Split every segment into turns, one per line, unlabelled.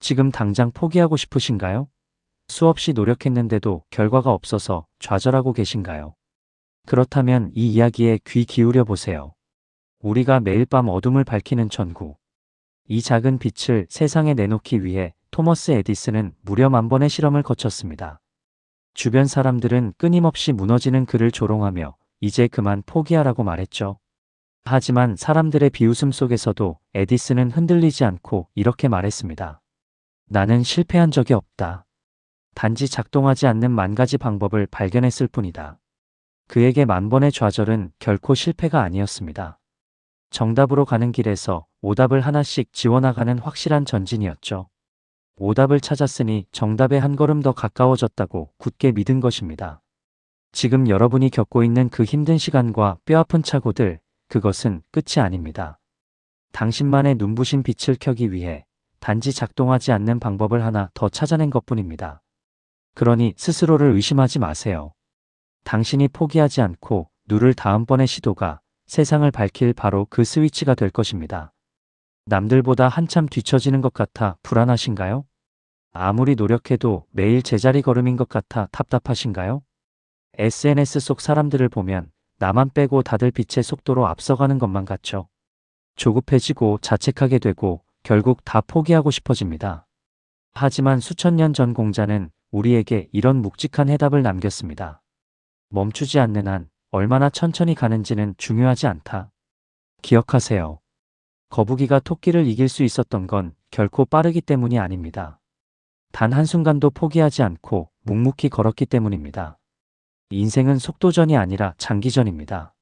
지금 당장 포기하고 싶으신가요? 수없이 노력했는데도 결과가 없어서 좌절하고 계신가요? 그렇다면 이 이야기에 귀 기울여 보세요. 우리가 매일 밤 어둠을 밝히는 전구. 이 작은 빛을 세상에 내놓기 위해 토머스 에디슨은 무려 10,000번의 실험을 거쳤습니다. 주변 사람들은 끊임없이 무너지는 그를 조롱하며 이제 그만 포기하라고 말했죠. 하지만 사람들의 비웃음 속에서도 에디슨은 흔들리지 않고 이렇게 말했습니다. 나는 실패한 적이 없다. 단지 작동하지 않는 10,000가지 방법을 발견했을 뿐이다. 그에게 10,000번의 좌절은 결코 실패가 아니었습니다. 정답으로 가는 길에서 오답을 하나씩 지워나가는 확실한 전진이었죠. 오답을 찾았으니 정답에 한 걸음 더 가까워졌다고 굳게 믿은 것입니다. 지금 여러분이 겪고 있는 그 힘든 시간과 뼈아픈 착오들, 그것은 끝이 아닙니다. 당신만의 눈부신 빛을 켜기 위해 단지 작동하지 않는 방법을 하나 더 찾아낸 것뿐입니다. 그러니 스스로를 의심하지 마세요. 당신이 포기하지 않고 누를 다음번의 시도가 세상을 밝힐 바로 그 스위치가 될 것입니다. 남들보다 한참 뒤처지는 것 같아 불안하신가요? 아무리 노력해도 매일 제자리 걸음인 것 같아 답답하신가요? SNS 속 사람들을 보면 나만 빼고 다들 빛의 속도로 앞서가는 것만 같죠. 조급해지고 자책하게 되고 결국 다 포기하고 싶어집니다. 하지만 수천 년 전 공자는 우리에게 이런 묵직한 해답을 남겼습니다. 멈추지 않는 한 얼마나 천천히 가는지는 중요하지 않다. 기억하세요. 거북이가 토끼를 이길 수 있었던 건 결코 빠르기 때문이 아닙니다. 단 한순간도 포기하지 않고 묵묵히 걸었기 때문입니다. 인생은 속도전이 아니라 장기전입니다.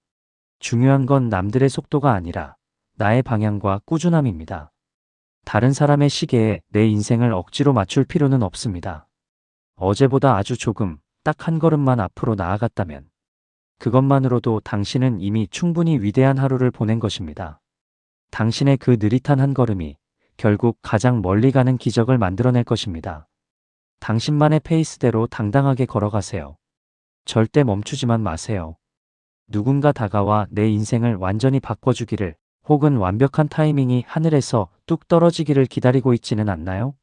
중요한 건 남들의 속도가 아니라 나의 방향과 꾸준함입니다. 다른 사람의 시계에 내 인생을 억지로 맞출 필요는 없습니다. 어제보다 아주 조금, 딱 한 걸음만 앞으로 나아갔다면 그것만으로도 당신은 이미 충분히 위대한 하루를 보낸 것입니다. 당신의 그 느릿한 한 걸음이 결국 가장 멀리 가는 기적을 만들어낼 것입니다. 당신만의 페이스대로 당당하게 걸어가세요. 절대 멈추지만 마세요. 누군가 다가와 내 인생을 완전히 바꿔주기를 혹은 완벽한 타이밍이 하늘에서 뚝 떨어지기를 기다리고 있지는 않나요?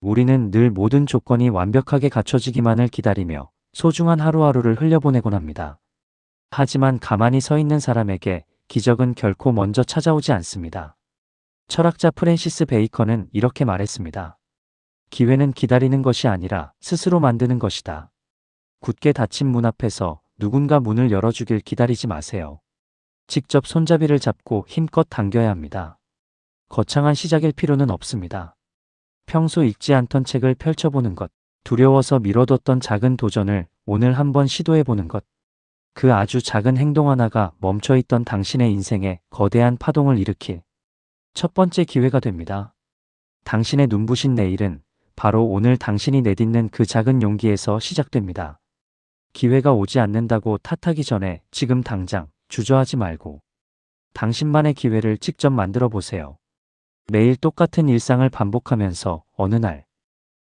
우리는 늘 모든 조건이 완벽하게 갖춰지기만을 기다리며 소중한 하루하루를 흘려보내곤 합니다. 하지만 가만히 서 있는 사람에게 기적은 결코 먼저 찾아오지 않습니다. 철학자 프랜시스 베이컨은 이렇게 말했습니다. 기회는 기다리는 것이 아니라 스스로 만드는 것이다. 굳게 닫힌 문 앞에서 누군가 문을 열어주길 기다리지 마세요. 직접 손잡이를 잡고 힘껏 당겨야 합니다. 거창한 시작일 필요는 없습니다. 평소 읽지 않던 책을 펼쳐보는 것, 두려워서 미뤄뒀던 작은 도전을 오늘 한번 시도해보는 것, 그 아주 작은 행동 하나가 멈춰있던 당신의 인생에 거대한 파동을 일으킬 첫 번째 기회가 됩니다. 당신의 눈부신 내일은 바로 오늘 당신이 내딛는 그 작은 용기에서 시작됩니다. 기회가 오지 않는다고 탓하기 전에 지금 당장 주저하지 말고 당신만의 기회를 직접 만들어 보세요. 매일 똑같은 일상을 반복하면서 어느 날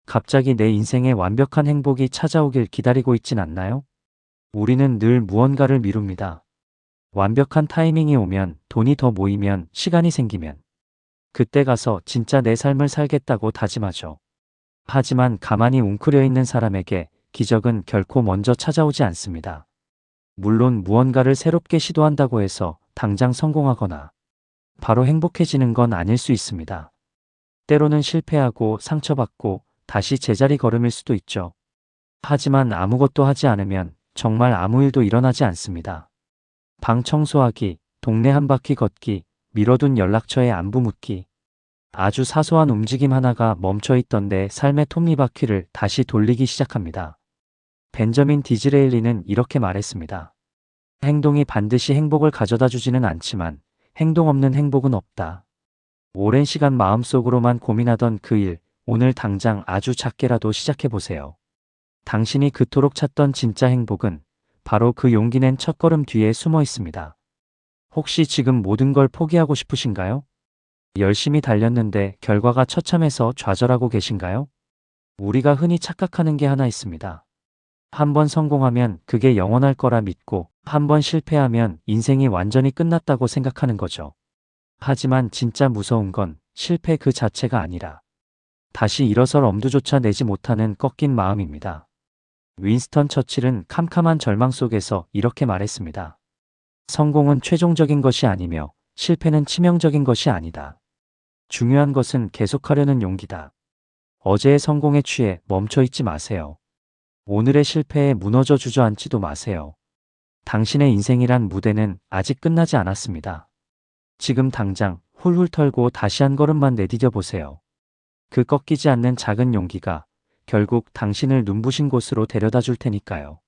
갑자기 내 인생에 완벽한 행복이 찾아오길 기다리고 있진 않나요? 우리는 늘 무언가를 미룹니다. 완벽한 타이밍이 오면, 돈이 더 모이면, 시간이 생기면 그때 가서 진짜 내 삶을 살겠다고 다짐하죠. 하지만 가만히 웅크려 있는 사람에게 기적은 결코 먼저 찾아오지 않습니다. 물론 무언가를 새롭게 시도한다고 해서 당장 성공하거나 바로 행복해지는 건 아닐 수 있습니다. 때로는 실패하고 상처받고 다시 제자리 걸음일 수도 있죠. 하지만 아무것도 하지 않으면 정말 아무 일도 일어나지 않습니다. 방 청소하기, 동네 한 바퀴 걷기, 미뤄둔 연락처에 안부 묻기. 아주 사소한 움직임 하나가 멈춰있던 내 삶의 톱니바퀴를 다시 돌리기 시작합니다. 벤저민 디즈레일리는 이렇게 말했습니다. 행동이 반드시 행복을 가져다 주지는 않지만 행동 없는 행복은 없다. 오랜 시간 마음속으로만 고민하던 그 일, 오늘 당장 아주 작게라도 시작해보세요. 당신이 그토록 찾던 진짜 행복은 바로 그 용기 낸 첫걸음 뒤에 숨어 있습니다. 혹시 지금 모든 걸 포기하고 싶으신가요? 열심히 달렸는데 결과가 처참해서 좌절하고 계신가요? 우리가 흔히 착각하는 게 하나 있습니다. 한 번 성공하면 그게 영원할 거라 믿고 한 번 실패하면 인생이 완전히 끝났다고 생각하는 거죠. 하지만 진짜 무서운 건 실패 그 자체가 아니라 다시 일어설 엄두조차 내지 못하는 꺾인 마음입니다. 윈스턴 처칠은 캄캄한 절망 속에서 이렇게 말했습니다. 성공은 최종적인 것이 아니며 실패는 치명적인 것이 아니다. 중요한 것은 계속하려는 용기다. 어제의 성공에 취해 멈춰 있지 마세요. 오늘의 실패에 무너져 주저앉지도 마세요. 당신의 인생이란 무대는 아직 끝나지 않았습니다. 지금 당장 훌훌 털고 다시 한 걸음만 내디뎌 보세요. 그 꺾이지 않는 작은 용기가 결국 당신을 눈부신 곳으로 데려다 줄 테니까요.